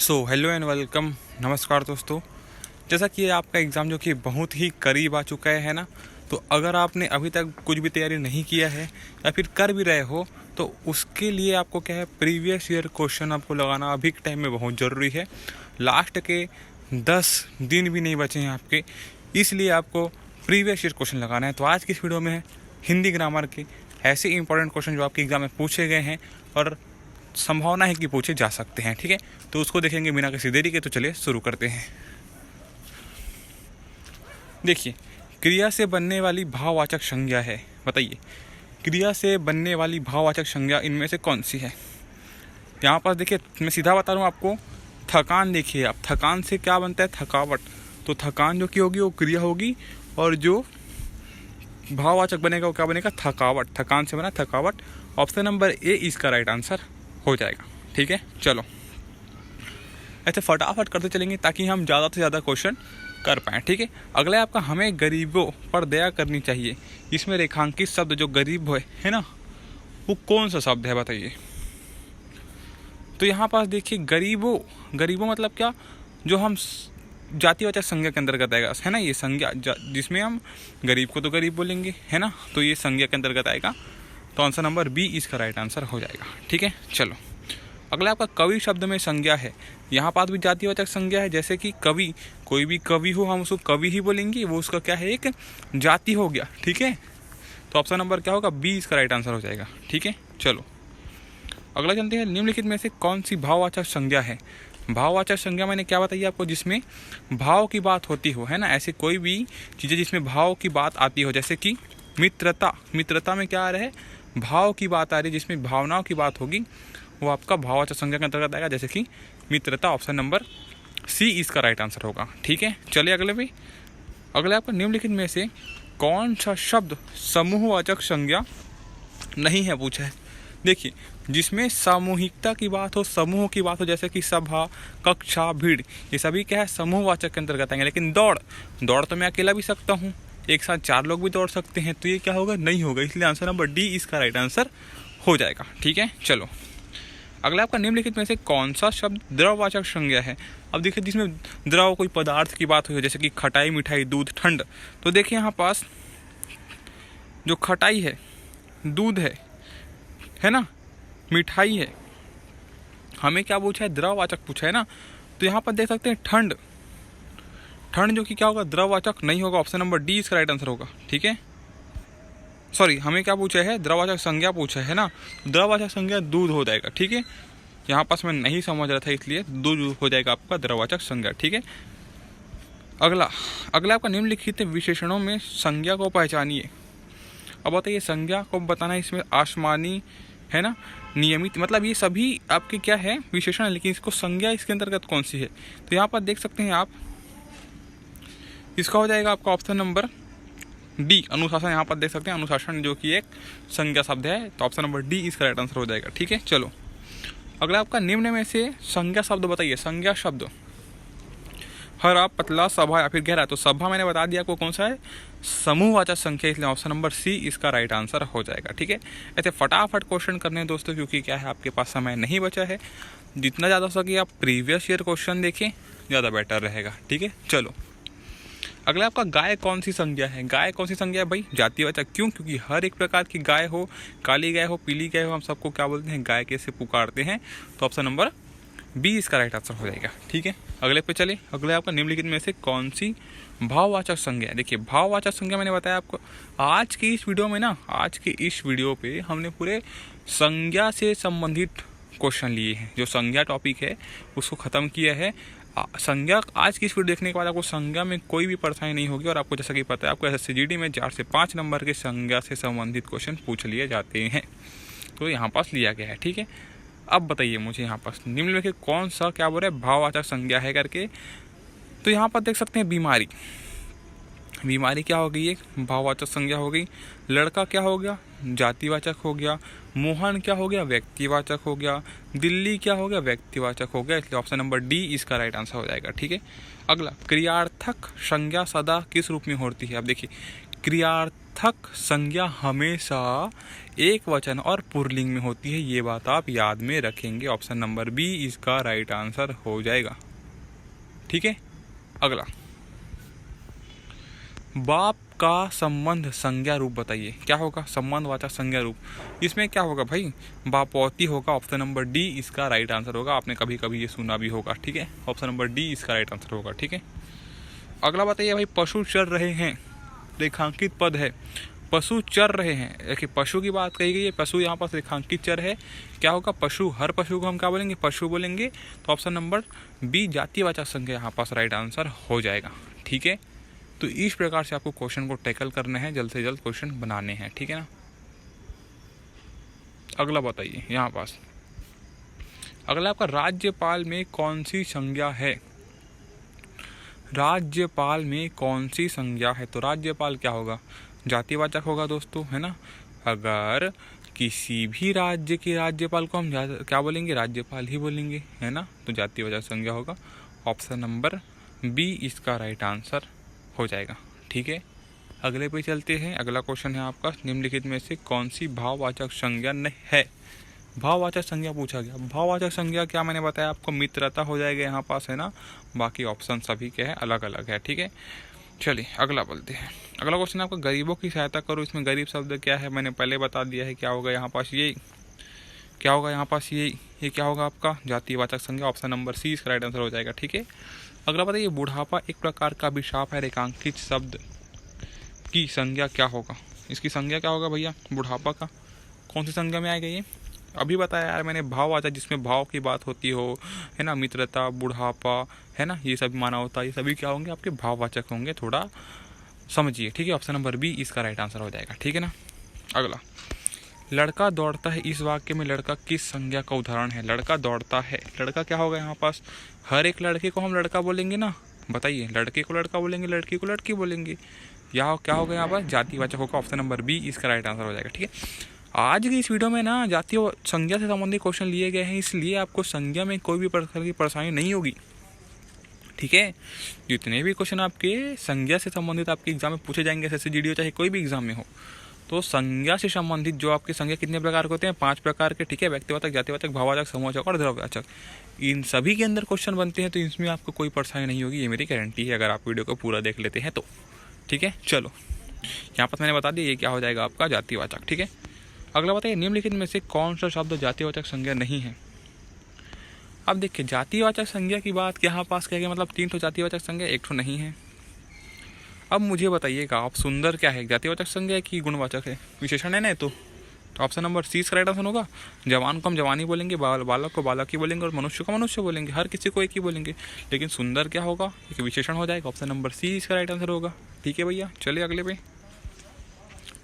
Hello and welcome. नमस्कार दोस्तों, जैसा कि आपका एग्ज़ाम जो कि बहुत ही करीब आ चुका है ना, तो अगर आपने अभी तक कुछ भी तैयारी नहीं किया है या फिर कर भी रहे हो तो उसके लिए आपको क्या है, प्रीवियस ईयर क्वेश्चन आपको लगाना अभी के टाइम में बहुत ज़रूरी है। लास्ट के 10 दिन भी नहीं बचे हैं आपके, इसलिए आपको प्रीवियस ईयर क्वेश्चन लगाना है। तो आज की इस वीडियो में है हिंदी ग्रामर के ऐसे इंपॉर्टेंट क्वेश्चन जो आपके एग्ज़ाम में पूछे गए हैं और संभावना है कि पूछे जा सकते हैं। ठीक है, तो उसको देखेंगे बिना किसी देरी के। तो चलिए शुरू करते हैं। देखिए, क्रिया से बनने वाली भाववाचक संज्ञा है, बताइए क्रिया से बनने वाली भाववाचक संज्ञा इनमें से कौन सी है। यहाँ पर देखिए, मैं सीधा बता रहा हूँ आपको। थकान देखिए आप, थकान से क्या बनता है, थकावट। तो थकान जो की होगी वो क्रिया होगी और जो भाववाचक बनेगा वो क्या बनेगा, थकावट। थकान से बना थकावट। ऑप्शन नंबर ए इसका राइट आंसर हो जाएगा। ठीक है, चलो ऐसे फटाफट करते चलेंगे ताकि हम ज़्यादा से ज़्यादा क्वेश्चन कर पाएँ। ठीक है, अगला आपका हमें गरीबों पर दया करनी चाहिए। इसमें रेखांकित शब्द जो गरीब है ना, वो कौन सा शब्द है बताइए। तो यहाँ पास देखिए, गरीबों मतलब क्या, जो हम जातिवाचक संज्ञा के अंतर्गत आएगा, है ना। ये संज्ञा जिसमें हम गरीब को तो गरीब बोलेंगे, है ना, तो ये संज्ञा के अंतर्गत आएगा। तो आंसर नंबर बी इसका राइट आंसर हो जाएगा। ठीक है, चलो अगला आपका कवि शब्द में संज्ञा है। यहाँ पास भी जातिवाचक संज्ञा है, जैसे कि कवि, कोई भी कवि हो हम उसको कवि ही बोलेंगे, वो उसका क्या है, एक जाति हो गया। ठीक है, तो ऑप्शन नंबर क्या होगा, बी इसका राइट आंसर हो जाएगा। ठीक है, चलो अगला चलते हैं। निम्नलिखित में से कौन सी भाववाचक संज्ञा है। भाववाचक संज्ञा मैंने क्या बताई आपको, जिसमें भाव की बात होती हो, है ना। ऐसे कोई भी चीज़ें जिसमें भाव की बात आती हो, जैसे कि मित्रता। मित्रता में क्या आ रहा है, भाव की बात आ रही है, जिसमें भावनाओं की बात होगी, वो आपका भाववाचक संज्ञा के अंतर्गत आएगा, जैसे कि मित्रता। ऑप्शन नंबर सी इसका राइट आंसर होगा। ठीक है, चलिए अगले भी। अगले आपका निम्नलिखित में से कौन सा शब्द समूहवाचक संज्ञा नहीं है पूछा है। देखिए, जिसमें सामूहिकता की बात हो, समूह की बात हो, जैसे कि सभा, कक्षा, भीड़, ये सभी क्या है, समूहवाचक के अंतर्गत आएंगे। लेकिन दौड़ तो मैं अकेला भी सकता हूँ, एक साथ 4 लोग भी दौड़ सकते हैं, तो ये क्या होगा, नहीं होगा। इसलिए आंसर नंबर डी इसका राइट आंसर हो जाएगा। ठीक है, चलो अगला आपका निम्नलिखित में से कौन सा शब्द द्रववाचक संज्ञा है। अब देखिए, जिसमें द्रव कोई पदार्थ की बात हुई हो, जैसे कि खटाई, मिठाई, दूध, ठंड। तो देखिए यहाँ पास जो खटाई है, दूध है ना, मिठाई है, हमें क्या पूछा है, द्रववाचक पूछा है ना। तो यहाँ पर देख सकते हैं ठंड जो कि क्या होगा, द्रववाचक नहीं होगा। ऑप्शन नंबर डी इसका राइट आंसर होगा। ठीक है, सॉरी, हमें क्या पूछा है, द्रववाचक संज्ञा पूछा है ना, द्रववाचक संज्ञा दूध हो जाएगा। ठीक है, यहाँ पास मैं नहीं समझ रहा था, इसलिए दूध हो जाएगा आपका द्रववाचक संज्ञा। ठीक है, अगला आपका निम्नलिखित विशेषणों में संज्ञा को पहचानिए। अब बताइए, संज्ञा को बताना है, इसमें आसमानी, है ना, नियमित, मतलब ये सभी आपके क्या है, विशेषण है, लेकिन इसको संज्ञा इसके अंतर्गत कौन सी है। तो यहाँ पर देख सकते हैं आप, इसका हो जाएगा आपका ऑप्शन नंबर डी, अनुशासन। यहाँ पर देख सकते हैं अनुशासन जो कि एक संज्ञा शब्द है, तो ऑप्शन नंबर डी इसका राइट आंसर हो जाएगा। ठीक है, चलो अगला आपका निम्न में से संज्ञा शब्द बताइए। संज्ञा शब्द हरा, पतला, सभा या फिर गहरा। तो सभा मैंने बता दिया आपको कौन सा है, समूहवाचक संख्या, इसलिए ऑप्शन नंबर सी इसका राइट आंसर हो जाएगा। ठीक है, ऐसे फटाफट क्वेश्चन करने हैं दोस्तों, क्योंकि क्या है, आपके पास समय नहीं बचा है। जितना ज़्यादा हो सके आप प्रीवियस ईयर क्वेश्चन देखें, ज़्यादा बेटर रहेगा। ठीक है, चलो अगला आपका गाय कौन सी संज्ञा है। गाय कौन सी संज्ञा है भाई, जातिवाचक। क्यों, क्योंकि हर एक प्रकार की गाय हो, काली गाय हो, पीली गाय हो, हम सबको क्या बोलते हैं, गाय कैसे पुकारते हैं। तो ऑप्शन नंबर बी इसका राइट आंसर हो जाएगा। ठीक है, अगले पे चले। अगले आपका निम्नलिखित में से कौन सी भाववाचक संज्ञा है। देखिए, भाववाचक संज्ञा मैंने बताया आपको आज की इस वीडियो पे हमने पूरे संज्ञा से संबंधित क्वेश्चन लिए हैं। जो संज्ञा टॉपिक है उसको ख़त्म किया है। संज्ञा आज की इस वीडियो देखने के बाद आपको संज्ञा में कोई भी परेशानी नहीं होगी। और आपको जैसा कि पता है, आपको SSCGD में 4 से 5 नंबर के संज्ञा से संबंधित क्वेश्चन पूछ लिए जाते हैं, तो यहाँ पास लिया गया है। ठीक है, अब बताइए मुझे यहाँ पास निम्न में कौन सा क्या बोल रहा है, भाववाचक संज्ञा है करके। तो यहाँ पर देख सकते हैं बीमारी क्या हो गई, एक भाववाचक संज्ञा हो गई। लड़का क्या हो गया, जातिवाचक हो गया। मोहन क्या हो गया, व्यक्तिवाचक हो गया। दिल्ली क्या हो गया, व्यक्तिवाचक हो गया। इसलिए ऑप्शन नंबर डी इसका राइट आंसर हो जाएगा। ठीक है, अगला क्रियार्थक संज्ञा सदा किस रूप में होती है। अब देखिए, क्रियार्थक संज्ञा हमेशा एक वचन और पुल्लिंग में होती है, ये बात आप याद में रखेंगे। ऑप्शन नंबर बी इसका राइट आंसर हो जाएगा। ठीक है, अगला, बाप का संबंध संज्ञा रूप बताइए। क्या होगा संबंधवाचक संज्ञा रूप? इसमें क्या होगा भाई, बापौती होगा। ऑप्शन नंबर डी इसका राइट आंसर होगा। आपने कभी कभी ये सुना भी होगा। ठीक है, ऑप्शन नंबर डी इसका राइट आंसर होगा। ठीक है, अगला बताइए भाई, पशु चर रहे हैं, रेखांकित पद है, पशु चर रहे हैं। देखिए पशु की बात कही गई है, पशु यहाँ पर रेखांकित चर है। क्या होगा पशु, हर पशु को हम क्या बोलेंगे, पशु बोलेंगे। तो ऑप्शन नंबर बी जातिवाचक संज्ञा यहाँ पास राइट आंसर हो जाएगा। ठीक है, तो इस प्रकार से आपको क्वेश्चन को टैकल करना है, जल्द से जल्द क्वेश्चन बनाने हैं। ठीक है ना, अगला बताइए यहाँ पास, अगला आपका राज्यपाल में कौन सी संज्ञा है? राज्यपाल में कौन सी संज्ञा है? तो राज्यपाल क्या होगा, जातिवाचक होगा दोस्तों, है ना। अगर किसी भी राज्य के राज्यपाल को हम क्या बोलेंगे, राज्यपाल ही बोलेंगे, है ना। तो जातिवाचक संज्ञा होगा। ऑप्शन नंबर बी इसका राइट आंसर हो जाएगा। ठीक है, अगले पे चलते हैं। अगला क्वेश्चन है आपका, निम्नलिखित में से कौन सी भाववाचक संज्ञा है? भाववाचक संज्ञा पूछा गया। भाववाचक संज्ञा क्या मैंने बताया आपको, मित्रता हो जाएगा यहाँ पास, है ना। बाकी ऑप्शन सभी के हैं, अलग अलग है। ठीक है, चलिए अगला बोलते हैं। अगला क्वेश्चन आपका, गरीबों की सहायता करो। इसमें गरीब शब्द क्या है मैंने पहले बता दिया है। क्या होगा यहाँ पास, ये क्या होगा यहाँ पास, ये क्या होगा आपका जातिवाचक संज्ञा। ऑप्शन नंबर सी इसका राइट आंसर हो जाएगा। ठीक है, अगला बताइए, बुढ़ापा एक प्रकार का अभिशाप है, रेखांकित शब्द की संज्ञा क्या होगा? इसकी संज्ञा क्या होगा भैया, बुढ़ापा का कौन सी संज्ञा में आएगा? ये अभी बताया यार मैंने, भाववाचक जिसमें भाव की बात होती हो, है ना। मित्रता, बुढ़ापा, है ना, ये सब माना होता है। ये सभी क्या होंगे आपके भाववाचक होंगे, थोड़ा समझिए। ठीक है, ऑप्शन नंबर बी इसका राइट आंसर हो जाएगा। ठीक है ना, अगला, लड़का दौड़ता है, इस वाक्य में लड़का किस संज्ञा का उदाहरण है? लड़का दौड़ता है, लड़का क्या होगा यहाँ पास, हर एक लड़के को हम लड़का बोलेंगे ना। बताइए, लड़के को लड़का बोलेंगे, लड़की को लड़की बोलेंगे, या क्या होगा यहाँ पर जातिवाचक होगा। ऑप्शन नंबर बी इसका राइट आंसर हो जाएगा। ठीक है, आज की इस वीडियो में ना जातीय संज्ञा से संबंधित क्वेश्चन लिए गए हैं, इसलिए आपको संज्ञा में कोई भी प्रकार की परेशानी नहीं होगी। ठीक है, जितने भी क्वेश्चन आपके संज्ञा से संबंधित आपके एग्जाम में पूछे जाएंगे, एसएससी जीडी हो चाहे कोई भी एग्जाम में हो, तो संज्ञा से संबंधित जो आपके संज्ञा कितने प्रकार के होते हैं, 5 प्रकार के। ठीक है, व्यक्तिवाचक, जातिवाचक, भाववाचक, समूहवाचक और द्रव्यवाचक, इन सभी के अंदर क्वेश्चन बनते हैं। तो इसमें आपको कोई परेशानी नहीं होगी, ये मेरी गारंटी है, अगर आप वीडियो को पूरा देख लेते हैं तो। ठीक है, चलो यहाँ पर मैंने बता दिया ये क्या हो जाएगा आपका जातिवाचक। ठीक है, अगला बताइए, निम्नलिखित में से कौन सा शब्द जातिवाचक संज्ञा नहीं है? अब देखिए, जातिवाचक संज्ञा की बात यहाँ पास क्या है, मतलब 3 तो जातिवाचक संज्ञा, 1 तो नहीं है। अब मुझे बताइएगा आप, सुंदर क्या है, जातिवाचक संज्ञा है कि गुणवाचक है, विशेषण है ना। तो ऑप्शन नंबर सी इसका राइट आंसर होगा। जवान को हम जवानी बोलेंगे, बालक को बालक ही बोलेंगे, और मनुष्य को मनुष्य बोलेंगे, हर किसी को एक ही बोलेंगे। लेकिन सुंदर क्या होगा, एक विशेषण हो जाएगा। ऑप्शन नंबर सी इसका राइट आंसर होगा। ठीक है भैया, चलिए अगले पे,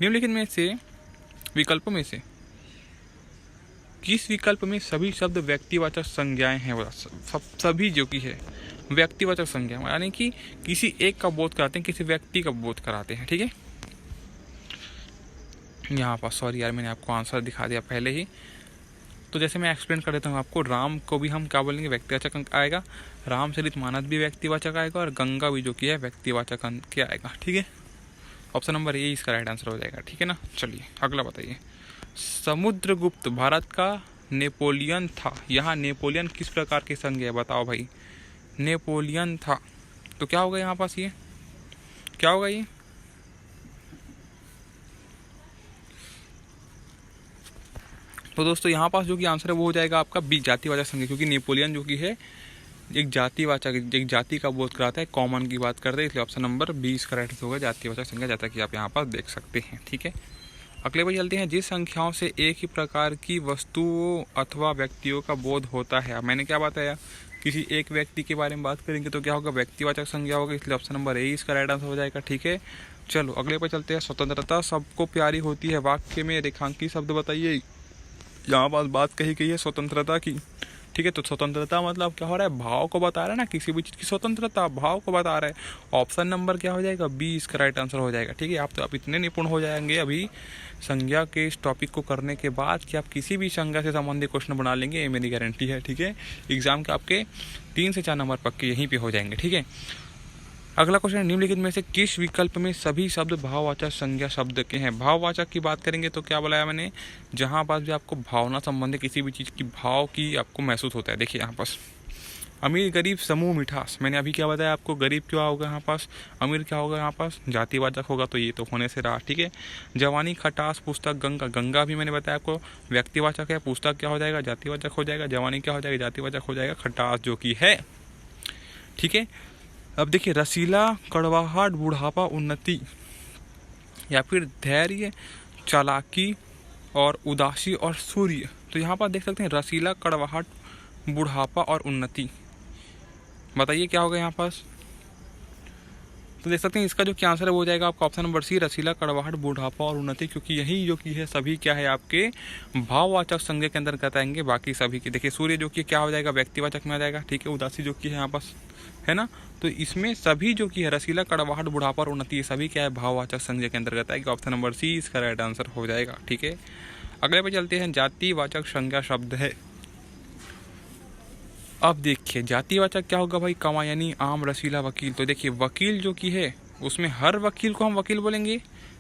निम्नलिखित में से विकल्पों में से किस विकल्प में सभी शब्द व्यक्तिवाचक संज्ञाएं हैं? सभी जो कि है व्यक्तिवाचक संज्ञा, यानी कि किसी एक का बोध कराते हैं, किसी व्यक्ति का बोध कराते हैं। ठीक है, यहाँ पर सॉरी यार, मैंने आपको आंसर दिखा दिया पहले ही। तो जैसे मैं एक्सप्लेन कर देता हूँ आपको, राम को भी हम क्या बोलेंगे, व्यक्तिवाचक आएगा। रामचरित मानस भी व्यक्तिवाचक आएगा, और गंगा भी जो कि है व्यक्तिवाचक क्या आएगा। ठीक है, ऑप्शन नंबर ए इसका राइट आंसर हो जाएगा। ठीक है ना, चलिए अगला बताइए, समुद्रगुप्त भारत का नेपोलियन था। यहाँ नेपोलियन किस प्रकार की संज्ञा है बताओ भाई, नेपोलियन था तो क्या होगा यहाँ पास, ये क्या होगा ये? तो दोस्तों यहाँ पास जो कि आंसर है वो हो जाएगा आपका बी जातिवाचक संज्ञा, क्योंकि नेपोलियन जो कि है एक जातिवाचक, एक जाति का बोध कराता है, कॉमन की बात करते हैं, इसलिए ऑप्शन नंबर 20 का राइट आंसर होगा जातिवाचक संज्ञा, जैसा कि आप यहाँ पर देख सकते हैं। ठीक है, अगले पर चलते हैं, जिस संख्याओं से एक ही प्रकार की वस्तुओं अथवा व्यक्तियों का बोध होता है। मैंने क्या बताया, किसी एक व्यक्ति के बारे में बात करेंगे तो क्या होगा, व्यक्तिवाचक संज्ञा होगा, इसलिए ऑप्शन नंबर ए इसका राइट आंसर हो जाएगा। ठीक है, चलो अगले पर चलते हैं, स्वतंत्रता सबको प्यारी होती है, वाक्य में रेखांकित शब्द बताइए। यहाँ पास बात कही गई है स्वतंत्रता की। ठीक है, तो स्वतंत्रता मतलब क्या हो रहा है, भाव को बता रहा है ना, किसी भी चीज़ की स्वतंत्रता भाव को बता रहा है। ऑप्शन नंबर क्या हो जाएगा, बी इसका राइट आंसर हो जाएगा। ठीक है, आप इतने निपुण हो जाएंगे अभी संज्ञा के इस टॉपिक को करने के बाद कि आप किसी भी संज्ञा से संबंधित क्वेश्चन बना लेंगे, ये मेरी गारंटी है। ठीक है, एग्जाम के आपके 3 से 4 नंबर पक्के यहीं पे हो जाएंगे। ठीक है, अगला क्वेश्चन, निम्नलिखित में से किस विकल्प में सभी शब्द भाववाचक संज्ञा शब्द के हैं? भाववाचक की बात करेंगे तो क्या बोला है मैंने, जहाँ पास भी आपको भावना संबंधी किसी भी चीज़ की भाव की आपको महसूस होता है। देखिए यहाँ पास अमीर गरीब समूह मिठास, मैंने अभी क्या बताया आपको, गरीब क्या होगा यहाँ पास, अमीर क्या होगा यहाँ पास, जातिवाचक होगा, तो ये तो होने से रहा। ठीक है, जवानी खटास पुस्तक गंगा, गंगा भी मैंने बताया आपको व्यक्तिवाचक है, पुस्तक क्या हो जाएगा, जातिवाचक हो जाएगा, जवानी क्या हो जाएगा, जातिवाचक हो जाएगा, खटास जो कि है। ठीक है, अब देखिए रसीला, कड़वाहट, बुढ़ापा, उन्नति, या फिर धैर्य, चालाकी और उदासी और सूर्य। तो यहाँ पर देख सकते हैं रसीला, कड़वाहट, बुढ़ापा और उन्नति, बताइए क्या होगा यहाँ पास। तो देख सकते हैं इसका जो क्या आंसर है वो हो जाएगा आपका ऑप्शन नंबर सी, रसीला, कड़वाहट, बुढ़ापा और उन्नति, क्योंकि यही जो कि है सभी क्या है आपके भाववाचक संज्ञा के अंतर्गत आएंगे। बाकी सभी की देखिए सूर्य जो कि क्या हो जाएगा, व्यक्तिवाचक में आ जाएगा। ठीक है, उदासी जो कि है यहाँ पास है ना, तो इसमें सभी जो कि है रसीला, कड़वाहट, बुढ़ापा और उन्नति, ये सभी क्या है भाववाचक संज्ञा के अंतर्गत आएगी। ऑप्शन नंबर सी इसका राइट आंसर हो जाएगा। ठीक है, अगले पे चलते हैं, जातिवाचक संज्ञा शब्द है। अब देखिए जातिवाचक क्या होगा भाई, कामायनी, आम, रसीला, वकील। तो देखिए वकील जो कि है उसमें हर वकील को हम वकील बोलेंगे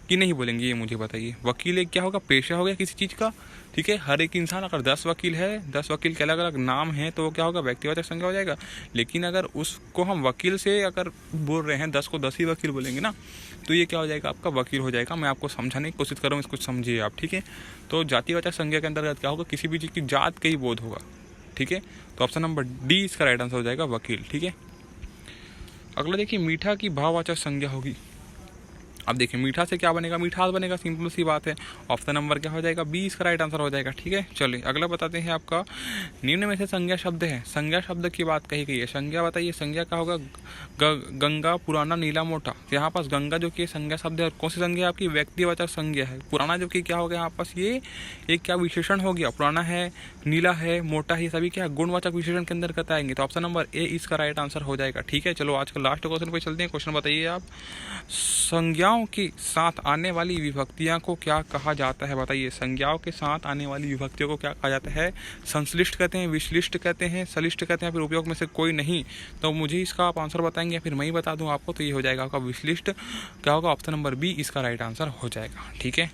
कि नहीं बोलेंगे, ये मुझे बताइए। वकील एक क्या होगा, पेशा हो गया किसी चीज़ का। ठीक है, हर एक इंसान अगर 10 वकील है, 10 वकील के अलग अलग नाम है, तो वो क्या होगा, व्यक्तिवाचक संज्ञा हो जाएगा। लेकिन अगर उसको हम वकील से अगर बोल रहे हैं 10 को 10 ही वकील बोलेंगे ना, तो ये क्या हो जाएगा आपका वकील हो जाएगा। मैं आपको समझाने की कोशिश कर रहा हूँ, इसको समझिए आप। ठीक है, तो जातिवाचक संज्ञा के अंतर्गत क्या होगा, किसी भी चीज़ की जात का ही बोध होगा। ठीक है, तो ऑप्शन नंबर डी इसका राइट आंसर हो जाएगा, वकील। ठीक है, अगला देखिए, मीठा की भाववाचक संज्ञा होगी। अब देखिए मीठा से क्या बनेगा, मिठास बनेगा, सिंपल सी बात है। ऑप्शन नंबर क्या हो जाएगा, बी इसका राइट आंसर हो जाएगा। ठीक है, चलिए अगला बताते हैं आपका, निम्न में से संज्ञा शब्द है। संज्ञा शब्द की बात कही गई है, संज्ञा बताइए, संज्ञा क्या होगा, गंगा, पुराना, नीला, मोटा। यहाँ पास गंगा जो कि संज्ञा शब्द है, कौन सी संज्ञा है आपकी, व्यक्तिवाचक संज्ञा है। पुराना जो कि क्या हो गया यहाँ पास, ये एक क्या विशेषण हो गया, पुराना है, नीला है, मोटा है, सभी क्या गुणवाचक विशेषण के अंदर आएंगे। तो ऑप्शन नंबर ए इसका राइट आंसर हो जाएगा। ठीक है, चलो आज का लास्ट क्वेश्चन पे चलते हैं। क्वेश्चन बताइए आप, संज्ञाओं के साथ आने वाली विभक्तियां को क्या कहा जाता है, बताइए। संज्ञाओं के साथ आने वाली विभक्तियों को क्या कहा जाता है, संश्लिष्ट कहते हैं, विश्लिष्ट कहते हैं, सलिष्ट कहते हैं, फिर उपयोग में से कोई नहीं। तो मुझे इसका आप आंसर बताएंगे या फिर मैं ही बता दूं आपको, तो ये हो जाएगा आपका विश्लिष्ट। क्या होगा, ऑप्शन नंबर बी इसका राइट आंसर हो जाएगा। ठीक है।